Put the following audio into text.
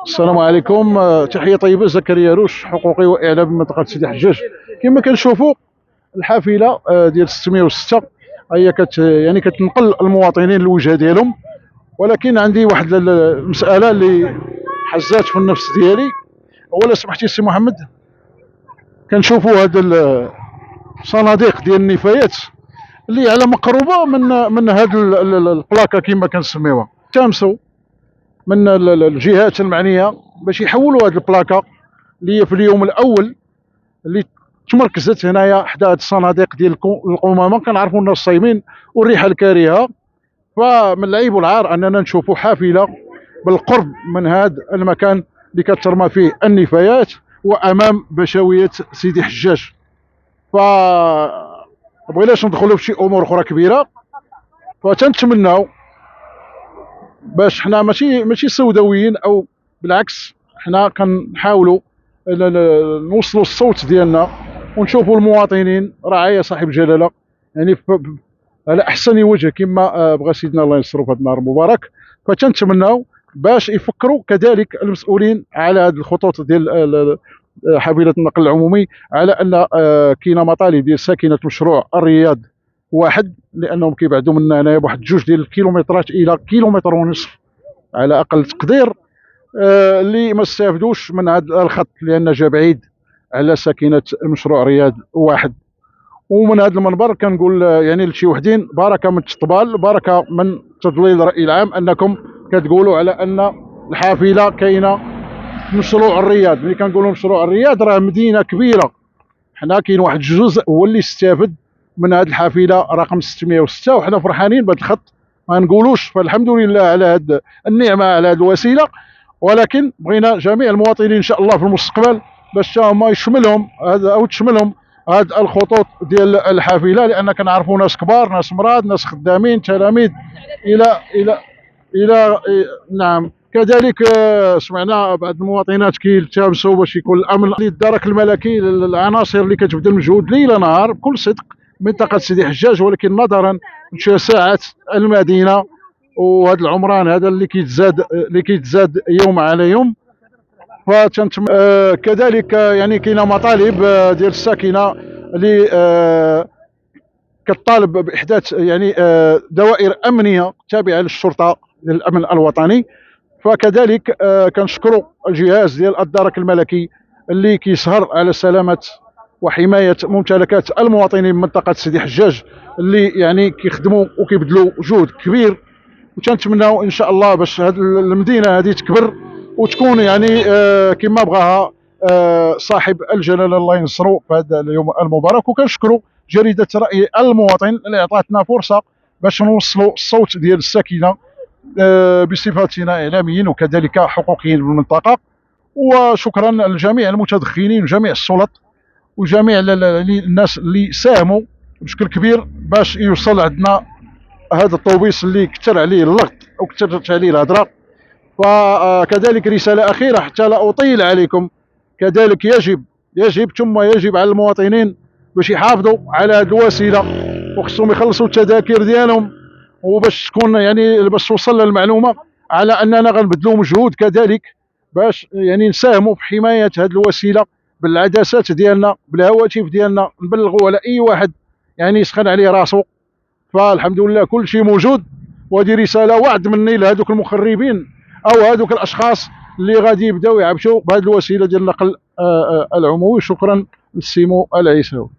السلام عليكم. تحية طيبة، زكريا روش، حقوقي وإعلام بمنطقة سيدي حجاج. كما كنشوفوا الحافلة ديال 606 هي يعني كتنقل المواطنين للوجهة ديالهم، ولكن عندي واحد المسألة اللي حزات في النفس ديالي. أولا سمحتي سي محمد، كنشوفوا هاد الصناديق ديال النفايات اللي على مقربة من هاد البلاكة كما كنسميوها، تامسوا من الجهات المعنيه باش يحولوا هذه البلاكه اللي هي في اليوم الاول اللي تمركزت هنايا حدا هاد الصناديق ديال القمامه. كنعرفوا الناس صايمين والريحه الكريهه، فمن العيب والعار اننا نشوفوا حافله بالقرب من هذا المكان اللي كترمى فيه النفايات وامام بشويه سيدي حجاج. ف بغيناش ندخلوا في شي امور اخرى كبيره، فتنتمناو باش حنا ماشي سوداويين، او بالعكس حنا كنحاولوا نوصلوا الصوت ديالنا ونشوفوا المواطنين رعايا صاحب الجلاله يعني على احسن وجه كما بغى سيدنا الله ينصرو في هذا النهار المبارك. فتنتمناو باش يفكروا كذلك المسؤولين على هذه الخطوط ديال حافله النقل العمومي على ان كاينه مطالب ديال ساكنه مشروع الرياض واحد، لانهم كيبعدوا منا هنايا بواحد 2 ديال الكيلومترات الى كيلومتر ونصف على اقل تقدير، اللي ما استافدوش من هذا الخط لان جا بعيد على ساكنه مشروع رياض واحد. ومن هذا المنبر كنقول يعني لشي وحدين بركه من التطبال، بركه من تضليل الراي العام، انكم كتقولوا على ان الحافله كاينه مشروع الرياض. ملي كنقولوا مشروع الرياض راه مدينه كبيره، حنا كاين واحد الجزء هو اللي استفد من هذه الحافله رقم 606 وحنا فرحانين بهذا الخط، ما نقولوش. فالحمد لله على هذه النعمه، على هذه الوسيله. ولكن بغينا جميع المواطنين ان شاء الله في المستقبل باش هما يشملهم هذا او تشملهم هذه الخطوط ديال الحافله، لان كنعرفوا ناس كبار، ناس مراد، ناس خدامين، تلاميذ الى نعم. كذلك سمعنا بعض المواطنات كيلتمسوا باش يكون الامن للدرك الملكي للعناصر اللي كتبذل مجهود ليل نهار بكل صدق منطقه سيدي حجاج، ولكن نظرا لشساعه المدينه وهذا العمران هذا اللي كيتزاد يوم على يوم. فتنتم كذلك يعني كاينه مطالب ديال الساكنه اللي كطالب باحداث يعني دوائر امنيه تابعه للشرطه للامن الوطني. فكذلك كنشكروا الجهاز ديال الدرك الملكي اللي كيسهر على سلامه وحمايه ممتلكات المواطنين من منطقه سيدي حجاج، اللي يعني كيخدموا وكيبذلوا جهد كبير. وتنتمناو ان شاء الله باش هذه المدينه هذه تكبر وتكون يعني كما بغاها صاحب الجلاله الله ينصرو في هذا اليوم المبارك. وكنشكروا جريده راي المواطن اللي عطاتنا فرصه باش نوصلوا الصوت ديال الساكنه بصفتنا اعلاميين وكذلك حقوقيين بالمنطقه. وشكرا لجميع المتدخلين وجميع السلط وجميع الناس اللي ساهموا بشكل كبير باش يوصل عندنا هذا الطوبيس اللي كثر عليه اللغط وكثرت عليه الهضره. فكذلك رساله اخيره حتى لا اطيل عليكم، كذلك يجب على المواطنين باش يحافظوا على هذه الوسيله وخصهم يخلصوا التذاكر ديالهم، وباش تكون يعني باش توصل المعلومه على اننا غنبذلوا مجهود كذلك باش يعني نساهموا في حمايه هذه الوسيله بالعدسات ديالنا بالهواتف ديالنا، نبلغوا على اي واحد يعني يسخن عليه راسه. فالحمد لله كل شيء موجود، وهذه رساله وعد مني لهذوك المخربين او هذوك الاشخاص اللي غادي يبداو يعبشوا بهذه الوسيله ديال النقل العمومي. شكرا للسيمو العيساوي.